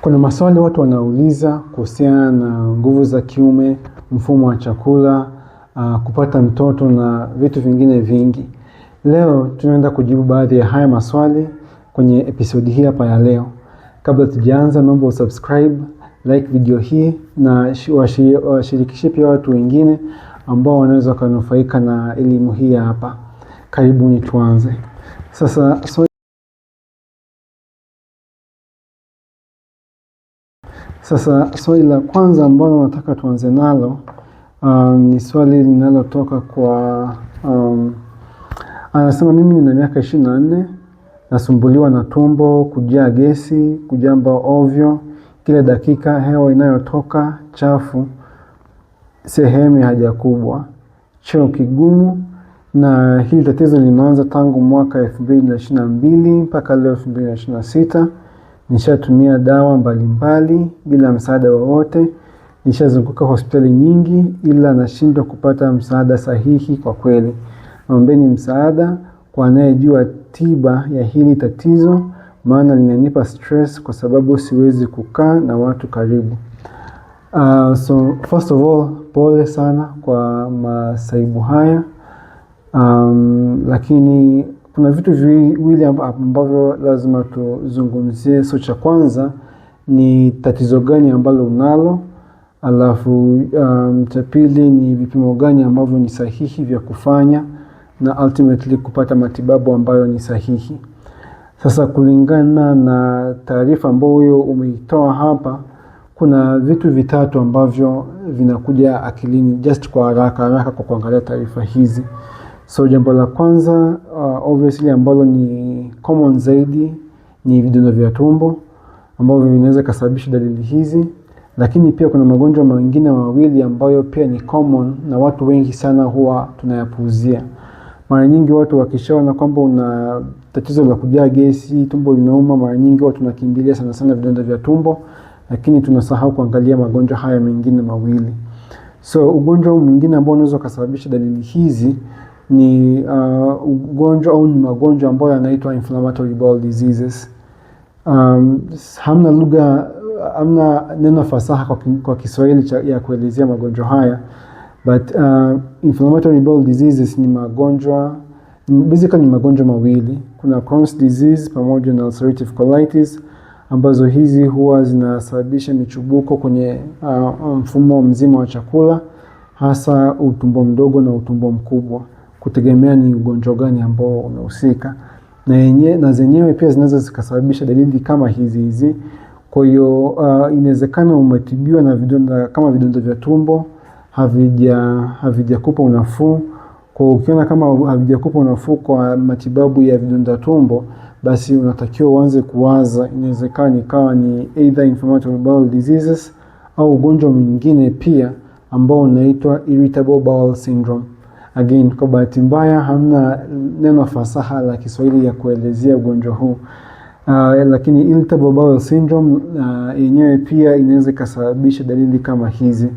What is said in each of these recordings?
Kuna maswali watu wanauliza kuhusiana na nguvu za kiume, mfumo wa chakula, kupata mtoto na vitu vingine vingi. Leo tunaenda kujibu baadhi ya haya maswali kwenye episodi hii hapa ya leo. Kabla tujaanza, naomba usubscribe, like video hii na washirikishe pia watu wengine ambao wanaweza kunufaika na elimu hii hapa. Karibuni tuanze. Sasa swali la kwanza ambalo nataka tuanze nalo ni swali linalotoka kwa anasema, mimi nina miaka 24, nasumbuliwa na tumbo, kujaa gesi, kujamba ovyo kila dakika, hewa inayotoka chafu sehemu ya haja kubwa, choo kigumu, na hili tatizo limeanza tangu mwaka 2022 mpaka leo 2026. Nishatumia dawa mbalimbali bila msaada wowote. Nishazunguka hospitali nyingi ila nashindwa kupata msaada sahihi kwa kweli. Naombeni msaada kwa anayejua tiba ya hili tatizo, maana linanipa stress kwa sababu siwezi kukaa na watu karibu. So first of all, pole sana kwa masaibu haya. Lakini kuna vitu viwili ambavyo lazima tuzungumzie. So cha kwanza ni tatizo gani ambalo unalo, alafu cha pili ni vipimo gani ambavyo ni sahihi vya kufanya na ultimately kupata matibabu ambayo ni sahihi. Sasa kulingana na taarifa ambayo umeitoa hapa, kuna vitu vitatu ambavyo vinakuja akilini just kwa haraka kwa kuangalia taarifa hizi. So jambo la kwanza obviously ambalo ni common zaidi ni vidonda vya tumbo ambavyo vinaweza kusababisha dalili hizi, lakini pia kuna magonjwa mengine mawili ambayo pia ni common na watu wengi sana huwa tunayapuuzia. Mara nyingi watu wakishaona kwamba una tatizo la kujaa gesi, tumbo linauma, mara nyingi watu tunakimbilia sana vidonda vya tumbo, lakini tunasahau kuangalia magonjwa haya mengine mawili. So ugonjwa mwingine ambao unaweza kusababisha dalili hizi ni ugonjwa au ni magonjwa ambayo yanaitwa inflammatory bowel diseases. Hamna neno fasaha kwa Kiswahili ya kuelezea magonjwa haya, but inflammatory bowel diseases ni magonjwa, basically ni magonjwa mawili. Kuna Crohn's disease pamoja na ulcerative colitis, ambazo hizi huwa zinasababisha michubuko kwenye mfumo mzima wa chakula, hasa utumbo mdogo na utumbo mkubwa, kutegemea ni ugonjwa gani ambao unahusika. Na zenyewe pia zinaweza zikasababisha dalili kama hizi. Kwa hiyo inawezekana umetibiwa na vidonda kama vidonda vya tumbo, havijakupa unafuu. Kwa ukiona kama havijakupa unafuu kwa matibabu ya vidonda tumbo, basi unatakiwa uanze kuwaza inawezekana ikawa ni either inflammatory bowel diseases au ugonjwa mwingine pia ambao unaitwa irritable bowel syndrome. Again, kwa bahati mbaya hamna neno fasaha la Kiswahili ya kuelezea ugonjwa huu. Lakini irritable bowel syndrome yenyewe pia inaweza kusababisha dalili kama hizi.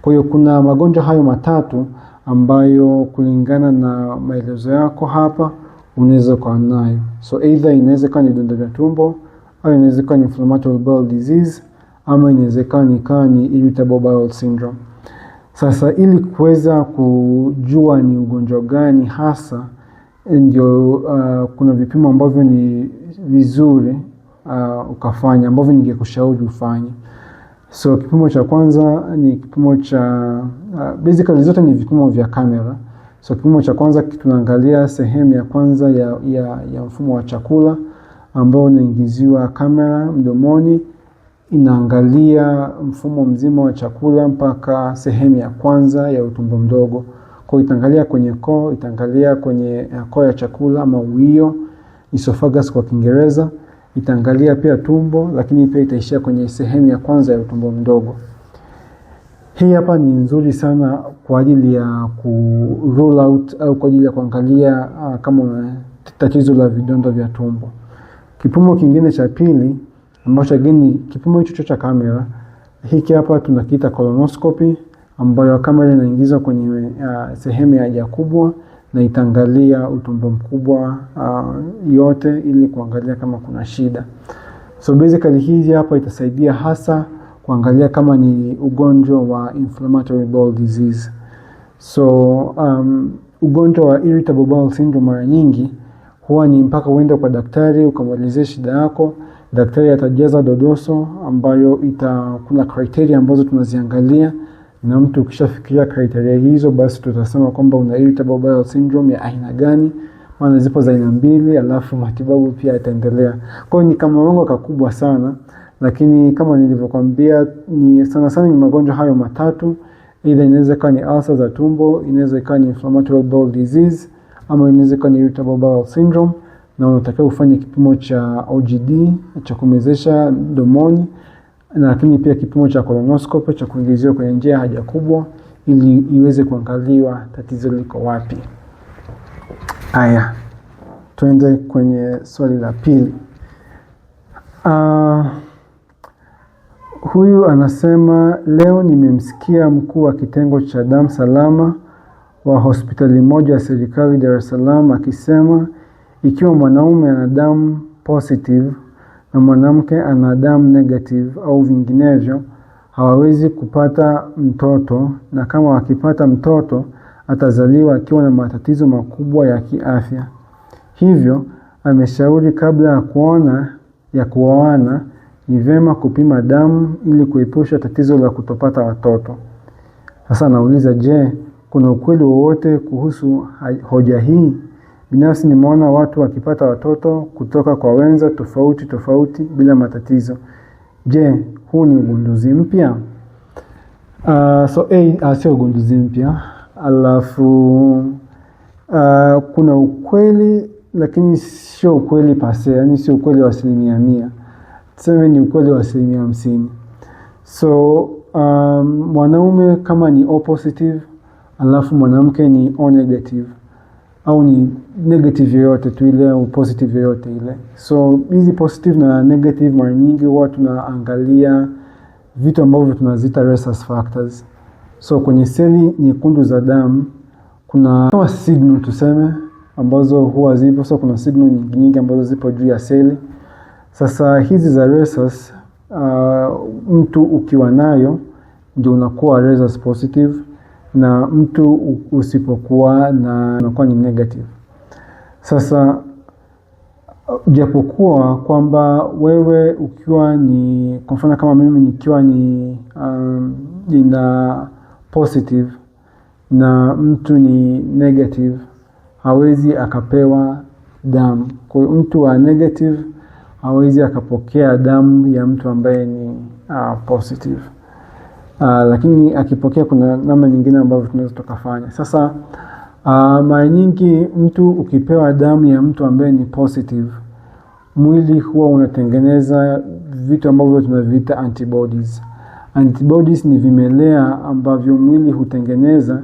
Kwa hiyo kuna magonjwa hayo matatu ambayo kulingana na maelezo yako hapa unaweza kuwa nayo. So either inaweza kuwa ni vidonda vya tumbo, au inaweza kuwa ni inflammatory bowel disease, ama inaweza kuwa ni irritable bowel syndrome. Sasa ili kuweza kujua ni ugonjwa gani hasa, ndio kuna vipimo ambavyo ni vizuri ukafanya, ambavyo ningekushauri ufanye. So kipimo cha kwanza ni kipimo cha basically zote ni vipimo vya kamera. So kipimo cha kwanza tunaangalia sehemu ya kwanza ya mfumo wa chakula ambao unaingiziwa kamera mdomoni, inaangalia mfumo mzima wa chakula mpaka sehemu ya kwanza ya utumbo mdogo. Kwa itaangalia kwenye koo, itaangalia kwenye koo ya chakula ama uio, esophagus kwa Kiingereza, itaangalia pia tumbo, lakini pia itaishia kwenye sehemu ya kwanza ya utumbo mdogo. Hii hapa ni nzuri sana kwa ajili ya rule out au kwa ajili ya kuangalia kama una tatizo la vidonda vya tumbo. Kipimo kingine cha pili ambacho gani kipimo hicho cha kamera, hiki hapa tunakiita colonoscopy, ambayo kamera inaingizwa kwenye sehemu ya haja kubwa na itaangalia utumbo mkubwa yote ili kuangalia kama kuna shida. So basically hizi hapa itasaidia hasa kuangalia kama ni ugonjwa wa inflammatory bowel disease. So ugonjwa wa irritable bowel syndrome mara nyingi huwa ni mpaka uende kwa daktari ukamwelezea shida yako. Daktari atajaza dodoso ambayo kuna criteria ambazo tunaziangalia, na mtu ukishafikiria criteria hizo basi tutasema kwamba una irritable bowel syndrome ya aina gani. Maana zipo za aina mbili, alafu matibabu pia yataendelea. Kwa hiyo ni kama mwango kakubwa sana, lakini kama nilivyokuambia ni sana ni magonjwa hayo matatu. Either inaweza kuwa ni ulcer za tumbo, inaweza kuwa ni inflammatory bowel disease, ama inaweza kuwa ni irritable bowel syndrome, na unatakiwa ufanye kipimo cha OGD cha kumezesha domoni, na lakini pia kipimo cha colonoscopy cha kuingizia kwenye njia haja kubwa ili iweze kuangaliwa tatizo liko wapi. Haya, tuende kwenye swali la pili. Huyu anasema, leo nimemsikia mkuu wa kitengo cha damu salama wa hospitali moja ya serikali Dar es Salaam akisema ikiwa mwanaume ana damu positive na mwanamke ana damu negative au vinginevyo hawawezi kupata mtoto, na kama wakipata mtoto atazaliwa akiwa na matatizo makubwa ya kiafya. Hivyo ameshauri kabla ya kuoana ni vyema kupima damu ili kuepusha tatizo la kutopata watoto. Sasa nauliza, je, kuna ukweli wowote kuhusu hoja hii? Binafsi nimeona watu wakipata watoto kutoka kwa wenza tofauti bila matatizo. Je, huu ni ugunduzi mpya? Sio ugunduzi mpya. Alafu kuna ukweli, lakini sio ukweli pase, yani sio ukweli wa 100%. Tuseme ni ukweli wa 50%. So mwanaume kama ni O positive, alafu mwanamke ni O negative, au ni negative yoyote tu ile au positive yoyote ile. So hizi positive na negative mara nyingi huwa tunaangalia vitu ambavyo tunaziita rhesus factors. So kwenye seli nyekundu za damu kuna kama signal tuseme ambazo huwa zipo. So kuna signal nyingi ambazo zipo juu ya seli. Sasa hizi za rhesus mtu ukiwa nayo ndio unakuwa rhesus positive, na mtu usipokuwa na unakuwa ni negative. Sasa japokuwa kwamba wewe ukiwa ni, kwa mfano kama mimi nikiwa ni nina positive na mtu ni negative, hawezi akapewa damu. Kwa mtu wa negative hawezi akapokea damu ya mtu ambaye ni positive. Lakini akipokea kuna namna nyingine ambavyo tunaweza tukafanya. Sasa mara nyingi mtu ukipewa damu ya mtu ambaye ni positive, mwili huwa unatengeneza vitu ambavyo tunaviita antibodies. Antibodies ni vimelea ambavyo mwili hutengeneza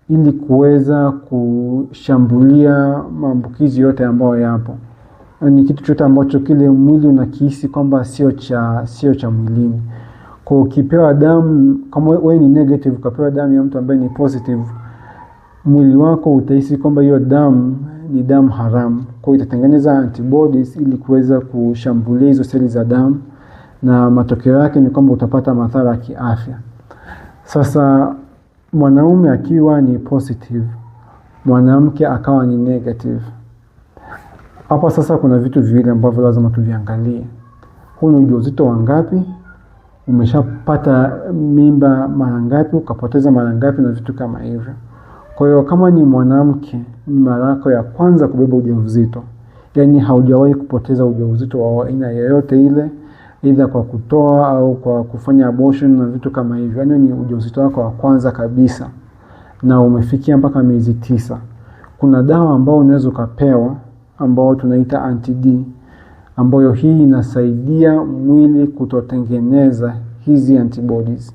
ili kuweza kushambulia maambukizi yote ambayo yapo. Ni kitu chote ambacho kile mwili unakihisi kwamba sio cha mwilini. Kwa ukipewa damu, kama wewe ni negative ukapewa damu ya mtu ambaye ni positive, mwili wako utahisi kwamba hiyo damu ni damu haramu. Kwa hiyo itatengeneza antibodies ili kuweza kushambulia hizo seli za damu, na matokeo yake ni kwamba utapata madhara ya kiafya. Sasa mwanaume akiwa ni positive, mwanamke akawa ni negative, hapa sasa kuna vitu viwili ambavyo lazima tuviangalie. Huu ni ujauzito wangapi? Umeshapata mimba mara ngapi? Ukapoteza mara ngapi? Na vitu kama hivyo. Kwa hiyo kama ni mwanamke, ni mara yako ya kwanza kubeba ujauzito, yani haujawahi kupoteza ujauzito wa aina yoyote ile, either kwa kutoa au kwa kufanya abortion na vitu kama hivyo, yani ni ujauzito wako wa kwanza kabisa na umefikia mpaka miezi 9, kuna dawa ambayo unaweza kupewa ambao tunaita anti-D, ambayo hii inasaidia mwili kutotengeneza hizi antibodies.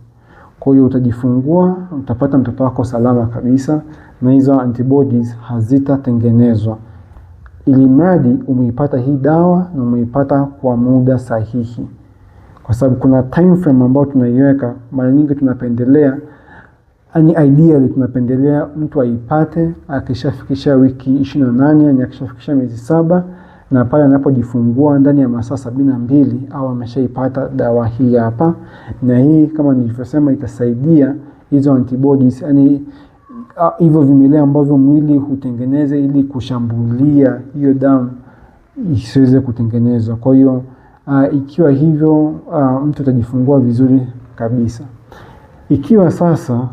Kwa hiyo utajifungua, utapata mtoto wako salama kabisa na hizo antibodies hazitatengenezwa, ili mradi umeipata hii dawa na umeipata kwa muda sahihi. Kwa sababu kuna time frame ambayo tunaiweka, mara nyingi tunapendelea, ideally tunapendelea mtu aipate akishafikisha wiki 28, akishafikisha miezi 7, na pale anapojifungua ndani ya masaa 72 au ameshaipata dawa hii hapa. Na hii kama nilivyosema itasaidia hizo antibodies, yani hivyo vimelea ambavyo mwili hutengeneza ili kushambulia hiyo damu isiweze kutengenezwa. Kwa hiyo ikiwa hivyo mtu atajifungua vizuri kabisa. Ikiwa sasa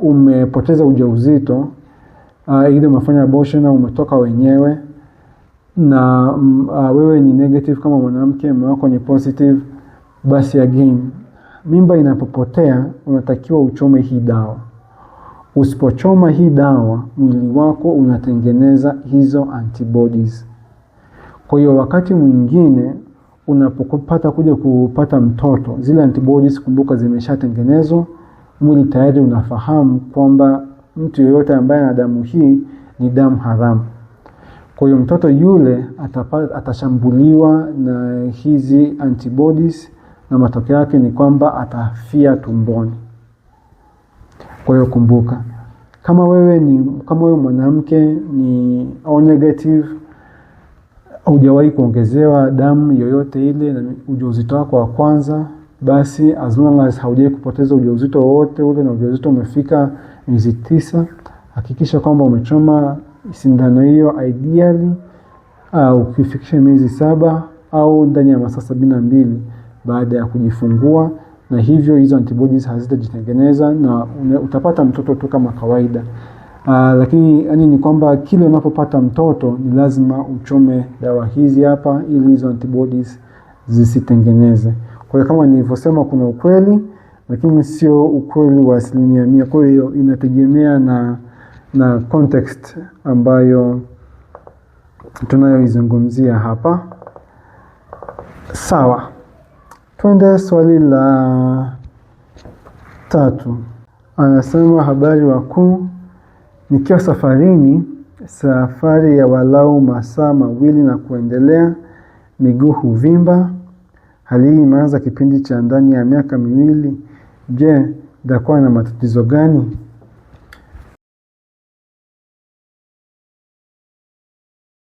umepoteza ujauzito, ile umefanya abortion au umetoka wenyewe, na wewe ni negative kama mwanamke, mume wako ni positive, basi again mimba inapopotea unatakiwa uchome hii dawa. Usipochoma hii dawa, mwili wako unatengeneza hizo antibodies. Kwa hiyo wakati mwingine unapopata kuja kupata mtoto, zile antibodies kumbuka zimeshatengenezwa, mwili tayari unafahamu kwamba mtu yeyote ambaye ana damu hii ni damu haramu. Kwa hiyo mtoto yule atashambuliwa na hizi antibodies, na matokeo yake ni kwamba atafia tumboni. Kwa hiyo kumbuka, kama wewe mwanamke ni O negative, hujawahi kuongezewa damu yoyote ile na ujauzito wako wa kwanza, basi as long as haujawahi kupoteza ujauzito wote ule na ujauzito umefika miezi 9, hakikisha kwamba umechoma sindano hiyo ideally ukifikisha miezi 7 au ndani ya masaa 72 baada ya kujifungua, na hivyo hizo antibodies hazitajitengeneza na utapata mtoto tu kama kawaida. Lakini yani ni kwamba kile unapopata mtoto ni lazima uchome dawa hizi hapa ili hizo antibodies zisitengeneze. Kwa hiyo kama nilivyosema, kuna ukweli lakini sio ukweli wa 100%. Kwa hiyo inategemea na context ambayo tunayoizungumzia hapa. Sawa. Twende swali la 3. Anasema, habari wakuu, nikiwa safarini, safari ya walau masaa 2 na kuendelea, miguu huvimba. Hali hii imeanza kipindi cha ndani ya miaka 2. Je, itakuwa na matatizo gani?